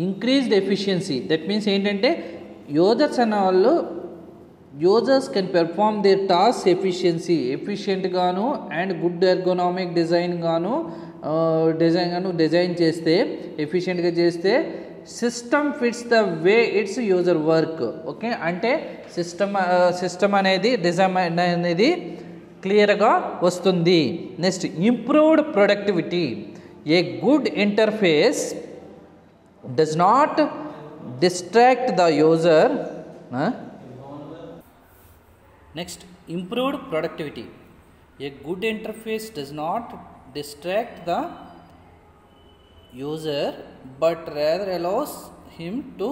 ఇంక్రీజ్డ్ ఎఫిషియన్సీ. దట్ మీన్స్ ఏంటంటే యూజర్స్ అన్న వాళ్ళు users can perform their task ఎఫిషియెంట్గాను అండ్ గుడ్ ఎర్గోనామిక్ డిజైన్ చేస్తే, ఎఫిషియెంట్గా చేస్తే system fits the way its user work. Okay, అంటే సిస్టమ్ అనేది డిజైన్ అనేది క్లియర్గా వస్తుంది. Next improved productivity. A good interface does not distract the user. Next improved productivity. A good interface does not distract the user but rather allows him to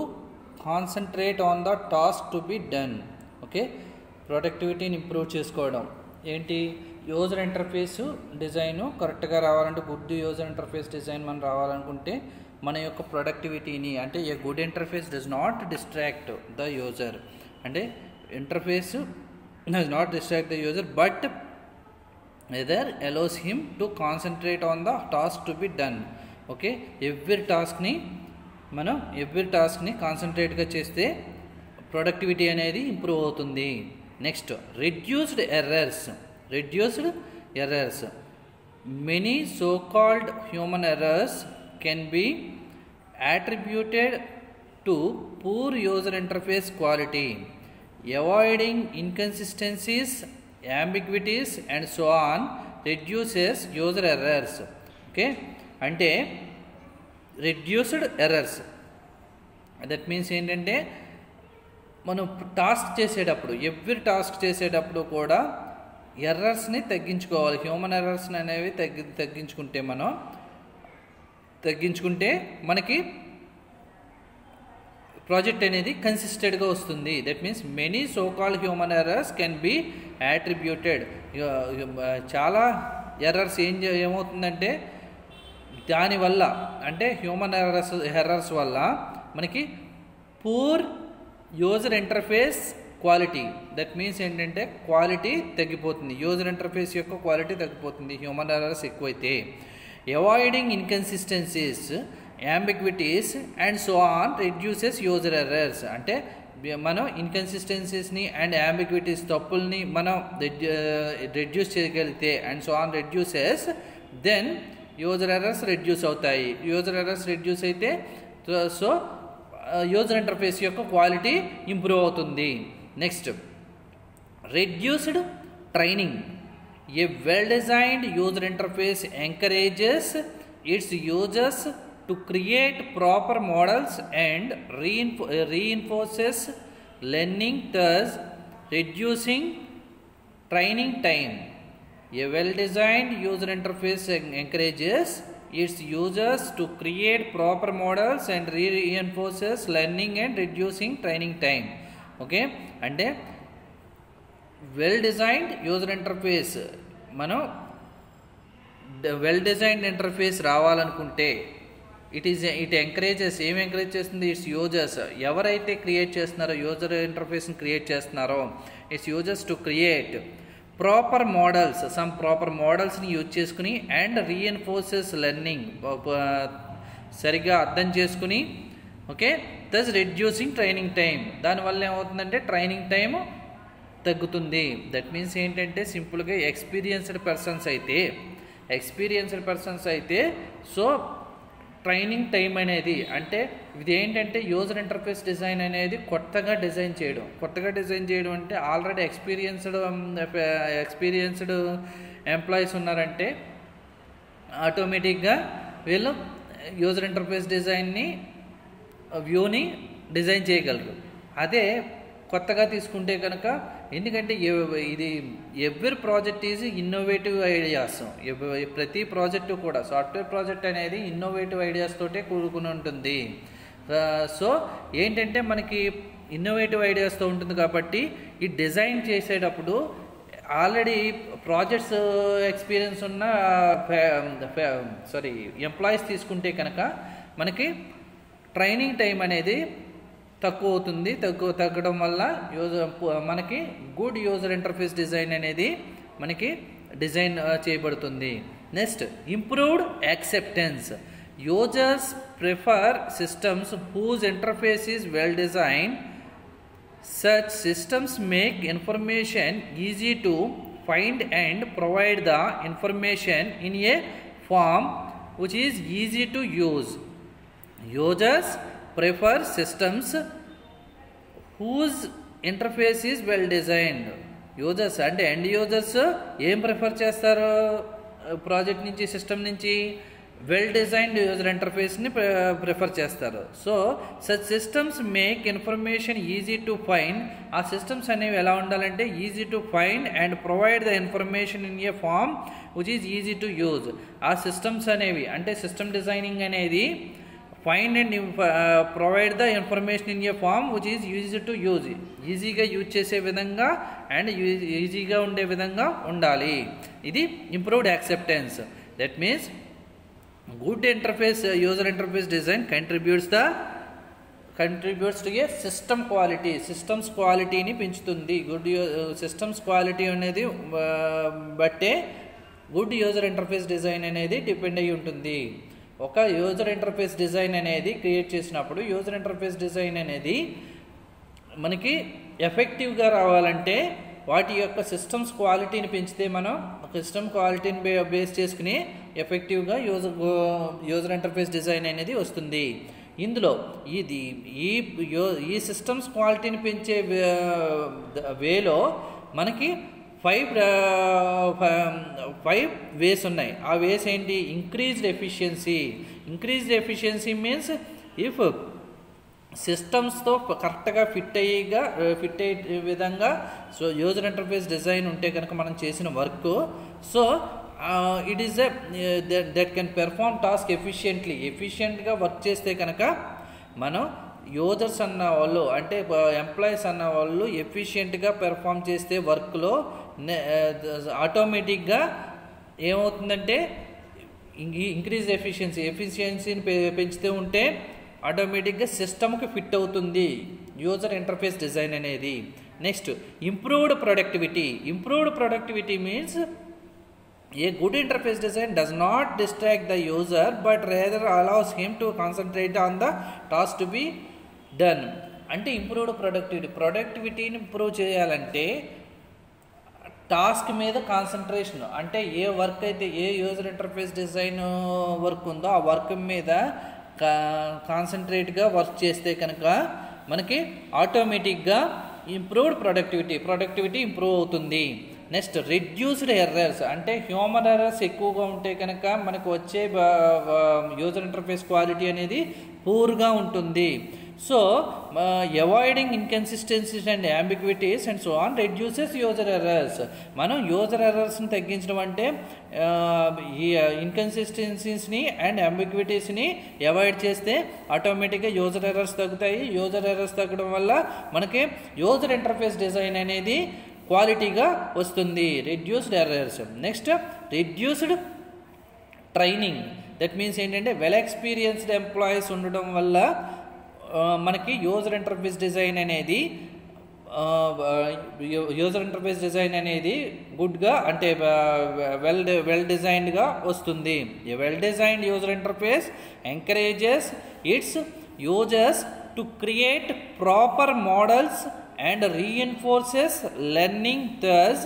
concentrate on the task to be done. Okay, ప్రొడక్టివిటీని improve చేసుకోవడం ఏంటి? User interface design కరెక్ట్గా రావాలంటే, good user interface design మనం రావాలనుకుంటే మన యొక్క ప్రొడక్టివిటీని, అంటే a good interface does not distract the user, అంటే interface does not distract the user but either allows him to concentrate on the task to be done. Okay, every టాస్క్ని కాన్సన్ట్రేట్గా చేస్తే ప్రొడక్టివిటీ అనేది ఇంప్రూవ్ అవుతుంది. Next reduced errors. Many so-called human errors can be attributed to poor user interface quality. Avoiding inconsistencies, ambiguities and so on reduces user errors. Okay, అంటే reduced errors, that means ఏంటంటే మనం task చేసేటప్పుడు every task చేసేటప్పుడు కూడా ఎర్రర్స్ని తగ్గించుకోవాలి. Human ఎర్రర్స్ని అనేవి తగ్గించుకుంటే మనకి ప్రాజెక్ట్ అనేది కన్సిస్టెంట్గా వస్తుంది. That means many so called human errors can be attributed. చాలా ఎర్రర్స్ ఏమవుతుందంటే దానివల్ల అంటే హ్యూమన్ ఎర్రర్స్ వల్ల మనకి poor user interface quality, that means ఏంటంటే క్వాలిటీ తగ్గిపోతుంది, యూజర్ ఇంటర్ఫేస్ యొక్క క్వాలిటీ తగ్గిపోతుంది హ్యూమన్ ఎర్రర్స్ ఎక్కువైతే. Avoiding inconsistencies, ambiguities and so on reduces user errors. అంటే మనం ఇన్కన్సిస్టెన్సీస్ని అండ్ ambiguities తప్పుల్ని మనం రెడ్యూస్ చేయగలిగితే and so on reduces, then user errors reduce అవుతాయి. యూజర్ ఎర్రర్స్ రెడ్యూస్ అయితే సో యూజర్ ఇంటర్ఫేస్ యొక్క క్వాలిటీ ఇంప్రూవ్ అవుతుంది. Next, reduced training. A well designed user interface encourages its users to create proper models and reinforces learning, thus reducing training time. A well-designed user interface encourages its users to create proper models and reinforces learning and reducing training time. Okay, అంటే well-designed user interface, మనం well-designed interface రావాలనుకుంటే it encourages, ఏం encourage చేస్తుంది? Its users, ఎవరైతే create చేస్తున్నారో user ఇంటర్ఫేస్ని create చేస్తున్నారో its users to create proper models, some proper మోడల్స్ని యూజ్ చేసుకుని అండ్ రీఎన్ఫోర్సెస్ లెర్నింగ్, సరిగ్గా అర్థం చేసుకుని. Okay, thus reducing training time, దానివల్ల ఏమవుతుందంటే ట్రైనింగ్ టైం తగ్గుతుంది. దట్ మీన్స్ ఏంటంటే సింపుల్గా ఎక్స్పీరియన్స్డ్ పర్సన్స్ అయితే సో ట్రైనింగ్ టైం అనేది అంటే ఇది ఏంటంటే యూజర్ ఇంటర్ఫేస్ డిజైన్ అనేది కొత్తగా డిజైన్ చేయడం అంటే ఆల్రెడీ ఎక్స్పీరియన్స్డ్ ఎంప్లాయీస్ ఉన్నారంటే ఆటోమేటిక్గా వీళ్ళు యూజర్ ఇంటర్ఫేస్ వ్యూని డిజైన్ చేయగలరు. అదే కొత్తగా తీసుకుంటే కనుక, ఎందుకంటే ఇది every project is innovative ideas. ప్రతి ప్రాజెక్టు కూడా సాఫ్ట్వేర్ ప్రాజెక్ట్ అనేది ఇన్నోవేటివ్ ఐడియాస్ తోటే కూడుకుని ఉంటుంది. సో ఏంటంటే మనకి ఇన్నోవేటివ్ ఐడియాస్తో ఉంటుంది కాబట్టి ఈ డిజైన్ చేసేటప్పుడు ఆల్రెడీ ప్రాజెక్ట్స్ ఎక్స్పీరియన్స్ ఉన్న ఎంప్లాయీస్ తీసుకుంటే కనుక మనకి ట్రైనింగ్ టైం అనేది తక్కువ అవుతుంది. తగ్గడం వల్ల మనకి గుడ్ యూజర్ ఇంటర్ఫేస్ డిజైన్ అనేది మనకి డిజైన్ చేయబడుతుంది. Next, improved acceptance. Users prefer systems whose interface is well design. Such systems make information easy to find and provide the information in a form which is easy to use. Users prefer systems whose interface is well designed. Users అంటే end users ఏం prefer చేస్తారు project నుంచి, system నుంచి? Well designed user ఇంటర్ఫేస్ని prefer చేస్తారు. So such systems make information easy to find. ఆ systems అనేవి ఎలా ఉండాలంటే easy to find and provide the information in a form which is easy to use. ఆ సిస్టమ్స్ అనేవి అంటే సిస్టమ్ డిజైనింగ్ అనేది find and provide the information in a form which is easy to use, ఈజీగా use చేసే విధంగా and ఈజీగా ఉండే విధంగా ఉండాలి. ఇది improved acceptance. That means good interface user interface design contributes to a system quality. Systems క్వాలిటీని పెంచుతుంది. గుడ్ సిస్టమ్స్ క్వాలిటీ అనేది బట్టే గుడ్ యూజర్ ఇంటర్ఫేస్ డిజైన్ అనేది డిపెండ్ అయి ఉంటుంది. ఒక యూజర్ ఇంటర్ఫేస్ డిజైన్ అనేది క్రియేట్ చేసినప్పుడు యూజర్ ఇంటర్ఫేస్ డిజైన్ అనేది మనకి ఎఫెక్టివ్గా రావాలంటే వాటి యొక్క సిస్టమ్స్ క్వాలిటీని పెంచితే మనం సిస్టమ్ క్వాలిటీని బేస్ చేసుకుని ఎఫెక్టివ్గా యూజర్ ఇంటర్ఫేస్ డిజైన్ అనేది వస్తుంది. ఇందులో ఈ సిస్టమ్స్ క్వాలిటీని పెంచే వేలో మనకి 5 వేస్ ఉన్నాయి. ఆ వేస్ ఏంటి? ఇంక్రీజ్డ్ ఎఫిషియన్సీ మీన్స్ ఇఫ్ సిస్టమ్స్తో కరెక్ట్గా ఫిట్ అయ్యే విధంగా సో యూజర్ ఇంటర్ఫేస్ డిజైన్ ఉంటే కనుక మనం చేసిన work, so it is that can perform task ఎఫిషియెంట్గా వర్క్ చేస్తే కనుక మనం యూజర్స్ అన్న వాళ్ళు అంటే ఎంప్లాయీస్ అన్న వాళ్ళు ఎఫిషియెంట్గా పెర్ఫామ్ చేస్తే వర్క్లో ఆటోమేటిక్గా ఏమవుతుందంటే ఇంక్రీజ్ ఎఫిషియన్సీని పెంచుతూ ఉంటే ఆటోమేటిక్గా సిస్టమ్కి ఫిట్ అవుతుంది యూజర్ ఇంటర్ఫేస్ డిజైన్ అనేది. Next improved productivity means a good interface design does not distract the user but rather allows him to concentrate on the task to be done. అంటే ఇంప్రూవ్డ్ ప్రొడక్టివిటీని ఇంప్రూవ్ చేయాలంటే task మీద concentration, అంటే ఏ work అయితే ఏ user interface design work ఉందో ఆ work మీద కాన్సన్ట్రేట్గా work చేస్తే కనుక మనకి ఆటోమేటిక్గా ఇంప్రూవ్డ్ ప్రొడక్టివిటీ ఇంప్రూవ్ అవుతుంది. నెక్స్ట్ రిడ్యూస్డ్ ఎర్రర్స్, అంటే హ్యూమన్ ఎర్రర్స్ ఎక్కువగా ఉంటే కనుక మనకు వచ్చే యూజర్ ఇంటర్ఫేస్ క్వాలిటీ అనేది పూర్గా ఉంటుంది. So avoiding inconsistencies and ambiguities and so on reduces user errors. మనం యూజర్ ఎర్రర్స్ని తగ్గించడం అంటే ఈ ఇన్కన్సిస్టెన్సీస్ని అండ్ అంబిగ్విటీస్ని అవాయిడ్ చేస్తే ఆటోమేటిక్గా యూజర్ ఎర్రర్స్ తగ్గుతాయి. యూజర్ ఎర్రర్స్ తగ్గడం వల్ల మనకి యూజర్ ఇంటర్ఫేస్ డిజైన్ అనేది క్వాలిటీగా వస్తుంది. Reduced errors. Next reduced training. That means ఏంటంటే వెల్ ఎక్స్పీరియన్స్డ్ ఎంప్లాయీస్ ఉండడం వల్ల మనకి యూజర్ ఇంటర్ఫేస్ డిజైన్ అనేది గుడ్గా అంటే వెల్ డిజైన్డ్గా వస్తుంది. Well designed user interface encourages its users to create proper models and reinforces learning, thus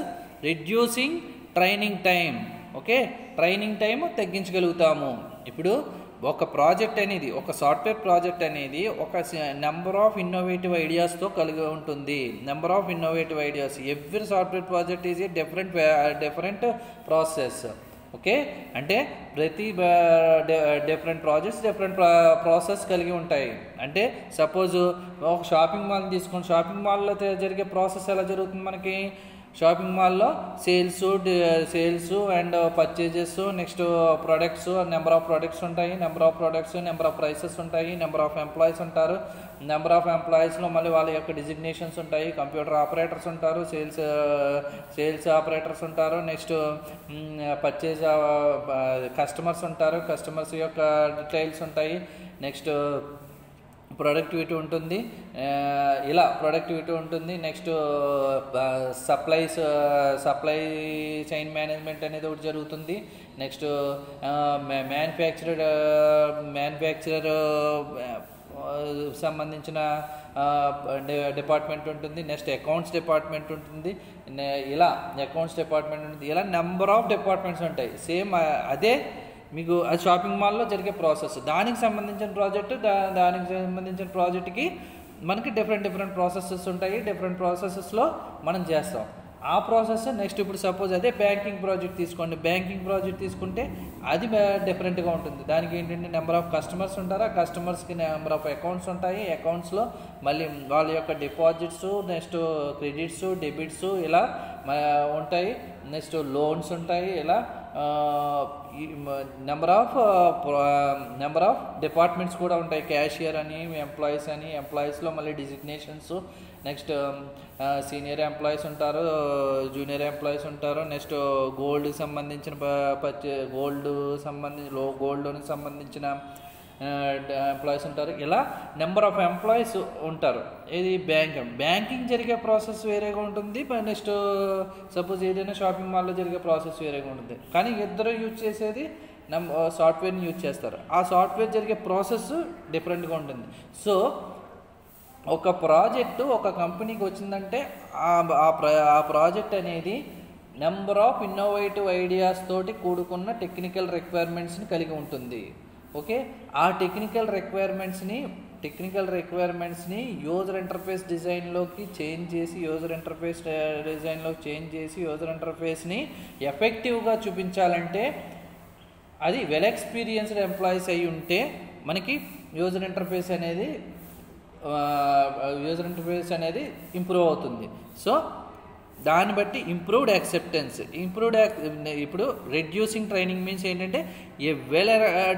reducing training time. Okay, training time తగ్గించగలుగుతాము. ఇప్పుడు ఒక ప్రాజెక్ట్ అనేది ఒక సాఫ్ట్వేర్ ప్రాజెక్ట్ అనేది ఒక నెంబర్ ఆఫ్ ఇన్నోవేటివ్ ఐడియాస్తో కలిగి ఉంటుంది. Number of innovative ideas. Every software project is a different process. Okay, అంటే ప్రతి డిఫరెంట్ ప్రాజెక్ట్స్ డిఫరెంట్ ప్రాసెస్ కలిగి ఉంటాయి. అంటే సపోజ్ ఒక షాపింగ్ మాల్ తీసుకొని షాపింగ్ మాల్లో జరిగే ప్రాసెస్ ఎలా జరుగుతుంది? మనకి షాపింగ్ మాల్లో sales and purchases, next products, number of products ఉంటాయి, నెంబర్ ఆఫ్ ప్రైసెస్ ఉంటాయి, నెంబర్ ఆఫ్ ఎంప్లాయీస్ ఉంటారు. నెంబర్ ఆఫ్ ఎంప్లాయీస్లో మళ్ళీ వాళ్ళ యొక్క డిజిగ్నేషన్స్ ఉంటాయి. కంప్యూటర్ ఆపరేటర్స్ ఉంటారు, సేల్స్ ఆపరేటర్స్ ఉంటారు, నెక్స్ట్ పర్చేజ్ కస్టమర్స్ ఉంటారు, కస్టమర్స్ యొక్క డీటెయిల్స్ ఉంటాయి. నెక్స్ట్ ప్రొడక్టివిటీ ఉంటుంది. ఇలా ప్రొడక్టివిటీ ఉంటుంది. నెక్స్ట్ సప్లై చైన్ మేనేజ్మెంట్ అనేది ఒకటి జరుగుతుంది. నెక్స్ట్ మ్యానుఫ్యాక్చరర్ సంబంధించిన డిపార్ట్మెంట్ ఉంటుంది. నెక్స్ట్ అకౌంట్స్ డిపార్ట్మెంట్ ఉంటుంది. ఇలా అకౌంట్స్ డిపార్ట్మెంట్ ఉంటుంది. ఇలా నెంబర్ ఆఫ్ డిపార్ట్మెంట్స్ ఉంటాయి. సేమ్ అదే మీకు అది షాపింగ్ మాల్లో జరిగే ప్రాసెస్. దానికి సంబంధించిన ప్రాజెక్ట్కి మనకి డిఫరెంట్ ప్రాసెసెస్ ఉంటాయి. డిఫరెంట్ ప్రాసెసెస్లో మనం చేస్తాం ఆ ప్రాసెస్. నెక్స్ట్ ఇప్పుడు సపోజ్ అదే బ్యాంకింగ్ ప్రాజెక్ట్ తీసుకోండి. బ్యాంకింగ్ ప్రాజెక్ట్ తీసుకుంటే అది డిఫరెంట్గా ఉంటుంది. దానికి ఏంటంటే నెంబర్ ఆఫ్ కస్టమర్స్ ఉంటారు. ఆ కస్టమర్స్కి నెంబర్ ఆఫ్ అకౌంట్స్ ఉంటాయి. అకౌంట్స్లో మళ్ళీ వాళ్ళ యొక్క డిపాజిట్స్, నెక్స్ట్ క్రెడిట్స్, డెబిట్స్ ఇలా ఉంటాయి. నెక్స్ట్ లోన్స్ ఉంటాయి. ఇలా నెంబర్ ఆఫ్ డిపార్ట్మెంట్స్ కూడా ఉంటాయి. క్యాషియర్ అని, ఎంప్లాయీస్లో మళ్ళీ డిజిగ్నేషన్స్, నెక్స్ట్ సీనియర్ ఎంప్లాయీస్ ఉంటారు, జూనియర్ ఎంప్లాయీస్ ఉంటారు. నెక్స్ట్ గోల్డ్కి సంబంధించిన గోల్డ్కి సంబంధించిన ఎంప్లాయీస్ ఉంటారు. ఇలా నెంబర్ ఆఫ్ ఎంప్లాయీస్ ఉంటారు. ఇది బ్యాంకింగ్ జరిగే ప్రాసెస్ వేరేగా ఉంటుంది. నెక్స్ట్ సపోజ్ ఏదైనా షాపింగ్ మాల్లో జరిగే ప్రాసెస్ వేరేగా ఉంటుంది. కానీ ఇద్దరు యూజ్ చేసేది సాఫ్ట్వేర్ని యూజ్ చేస్తారు. ఆ సాఫ్ట్వేర్ జరిగే ప్రాసెస్ డిఫరెంట్గా ఉంటుంది. సో ఒక ప్రాజెక్టు ఒక కంపెనీకి వచ్చిందంటే ఆ ప్రాజెక్ట్ అనేది నెంబర్ ఆఫ్ ఇన్నోవేటివ్ ఐడియాస్ తోటి కూడుకున్న టెక్నికల్ రిక్వైర్మెంట్స్ని కలిగి ఉంటుంది. ఓకే, ఆ టెక్నికల్ రిక్వైర్మెంట్స్ని యూజర్ ఇంటర్ఫేస్ డిజైన్లోకి చేంజ్ చేసి యూజర్ ఇంటర్ఫేస్ని ఎఫెక్టివ్గా చూపించాలంటే అది వెల్ ఎక్స్పీరియన్స్డ్ ఎంప్లాయీస్ అయి ఉంటే మనకి యూజర్ ఇంటర్ఫేస్ అనేది ఇంప్రూవ్ అవుతుంది. సో దాన్ని బట్టి ఇంప్రూవ్డ్ యాక్సెప్టెన్స్. ఇప్పుడు రెడ్యూసింగ్ ట్రైనింగ్ మీన్స్ ఏంటంటే ఏ well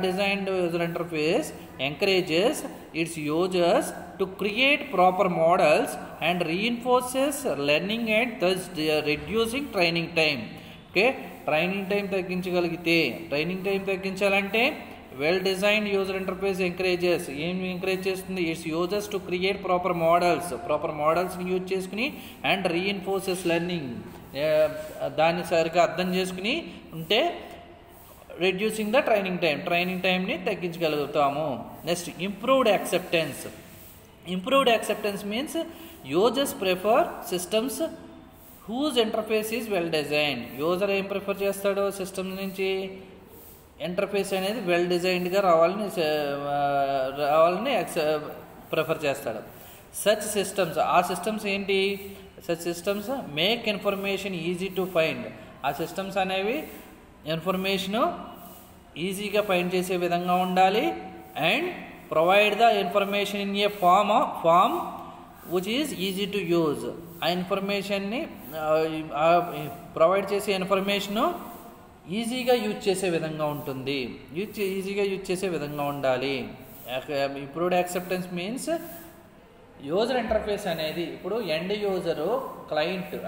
designed user interface encourages its users to create proper models and reinforces learning and thus reducing training time. Okay, training time తగ్గించాలంటే well designed user interface encourage చేస్తుంది its users to create proper మోడల్స్ని use చేసుకుని and reinforces learning, దాన్ని సరిగ్గా అర్థం చేసుకుని ఉంటే reducing the training టైంని తగ్గించగలుగుతాము. Next improved acceptance means users prefer systems whose interface is well designed. User ఏం ప్రిఫర్ చేస్తాడో సిస్టమ్ నుంచి ఇంటర్ఫేస్ అనేది వెల్ డిజైన్డ్గా రావాలని ప్రిఫర్ చేస్తాడు. Such systems make information easy to find. ఆ సిస్టమ్స్ అనేవి ఇన్ఫర్మేషను ఈజీగా ఫైండ్ చేసే విధంగా ఉండాలి. And provide the information in a form which is easy to use. ఆ ఇన్ఫర్మేషన్ని ప్రొవైడ్ చేసే ఇన్ఫర్మేషను ఈజీగా యూజ్ చేసే విధంగా ఉండాలి. Improved acceptance means user interface అనేది ఇప్పుడు ఎండ్ యూజరు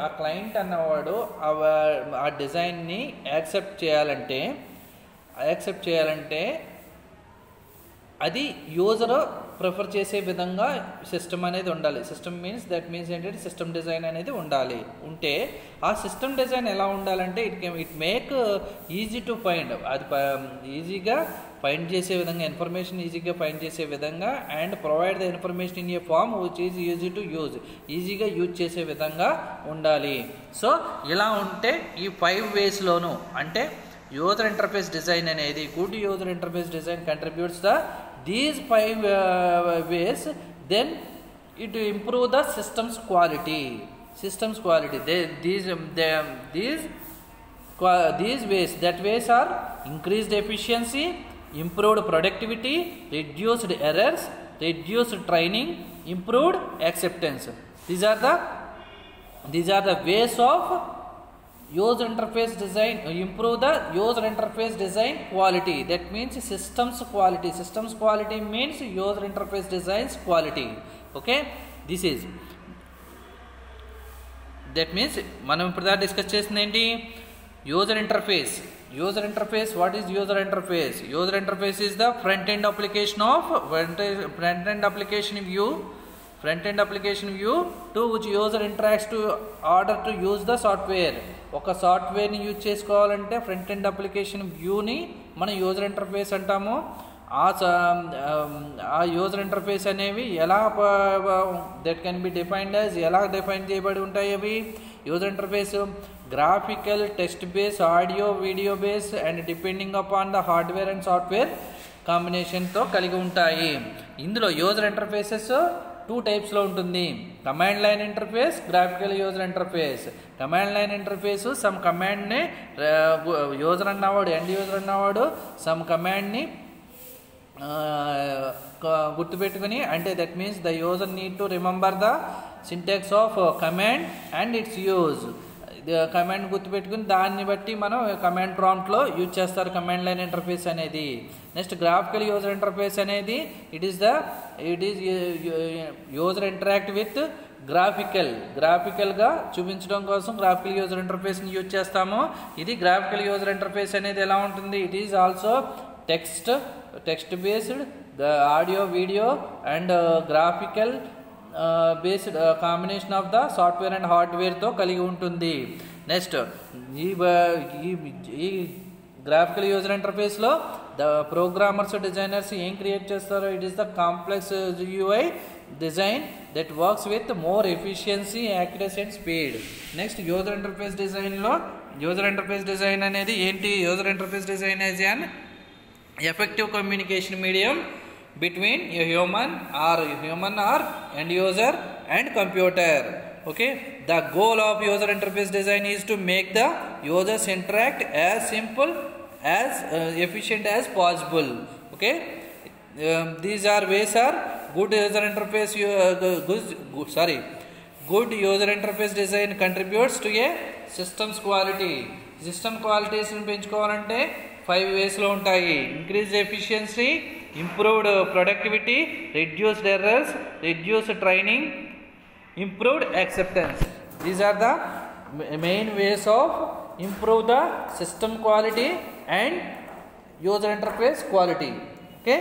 ఆ క్లయింట్ అన్నవాడు ఆ డిజైన్ని యాక్సెప్ట్ చేయాలంటే అది యూజర్ ప్రిఫర్ చేసే విధంగా సిస్టమ్ అనేది ఉండాలి. సిస్టమ్ మీన్స్ ఏంటంటే సిస్టమ్ డిజైన్ అనేది ఉంటే ఆ సిస్టమ్ డిజైన్ ఎలా ఉండాలంటే it make easy to find. అది ఈజీగా ఫైండ్ చేసే విధంగా, ఇన్ఫర్మేషన్ ఈజీగా ఫైండ్ చేసే విధంగా, and provide the information in a form which is easy to use, ఈజీగా యూజ్ చేసే విధంగా ఉండాలి. సో ఇలా ఉంటే ఈ 5 వేస్లోనూ అంటే యూజర్ ఇంటర్ఫేస్ డిజైన్ అనేది good user interface design contributes these 5 ways, then it improve the system's quality. These ways are increased efficiency, improved productivity, reduced errors, reduced training, improved acceptance. These are the ways of user interface design, improve the user interface design quality. That means systems quality means user interface design's quality. Okay, that means మనం ఇప్పుడు discuss చేసింది ఏంటి? User interface. What is user interface? User interface is the front end application view to which user interacts to order to use the software. ఒక సాఫ్ట్వేర్ని use చేసుకోవాలంటే front end application వ్యూని మనం user interface అంటాము. ఆ user interface అనేవి ఎలా that can be defined as ఎలా డిఫైన్ చేయబడి ఉంటాయి అవి? User interface graphical, text base, audio, video base and depending upon the hardware and software కాంబినేషన్తో కలిగి ఉంటాయి. ఇందులో యూజర్ ఇంటర్ఫేసెస్ 2 టైప్స్లో ఉంటుంది. Command line interface, graphical user interface. Command line interface some కమాండ్ని ఎండ్ యూజర్ అన్నవాడు సమ్ కమాండ్ని గుర్తుపెట్టుకుని, అంటే that means the user need to remember the syntax of command and its use. Command గుర్తుపెట్టుకుని దాన్ని బట్టి మనం కమాండ్ ప్రాంప్ట్లో యూజ్ చేస్తారు కమాండ్ లైన్ ఇంటర్ఫేస్ అనేది. నెక్స్ట్ గ్రాఫికల్ యూజర్ ఇంటర్ఫేస్ అనేది it is user interact with గ్రాఫికల్గా చూపించడం కోసం గ్రాఫికల్ యూజర్ ఇంటర్ఫేస్ని యూజ్ చేస్తాము. ఇది గ్రాఫికల్ యూజర్ ఇంటర్ఫేస్ అనేది ఎలా ఉంటుంది? It is also text based, audio, video and graphical based combination of the software and హార్డ్వేర్తో కలిగి ఉంటుంది. నెక్స్ట్ ఈ గ్రాఫికల్ యూజర్ ఇంటర్ఫేస్లో ద ప్రోగ్రామర్స్, డిజైనర్స్ ఏం క్రియేట్ చేస్తారో it is the complex UI design that works with more efficiency, accuracy and speed. Next user interface డిజైన్లో user interface design అనేది ఏంటి? User interface design as an effective communication medium between a human or end user and computer. Okay, the goal of user interface design is to make the users interact as simple as efficient as possible. Okay, these are ways are good user interface good user interface design contributes to a systems quality. System qualities ని పెంచుకోవాలంటే 5 ways లో ఉంటాయి. Increased efficiency, improved productivity, reduced errors, reduced training, improved acceptance. These are the main ways of improve the system quality and user interface quality. Okay.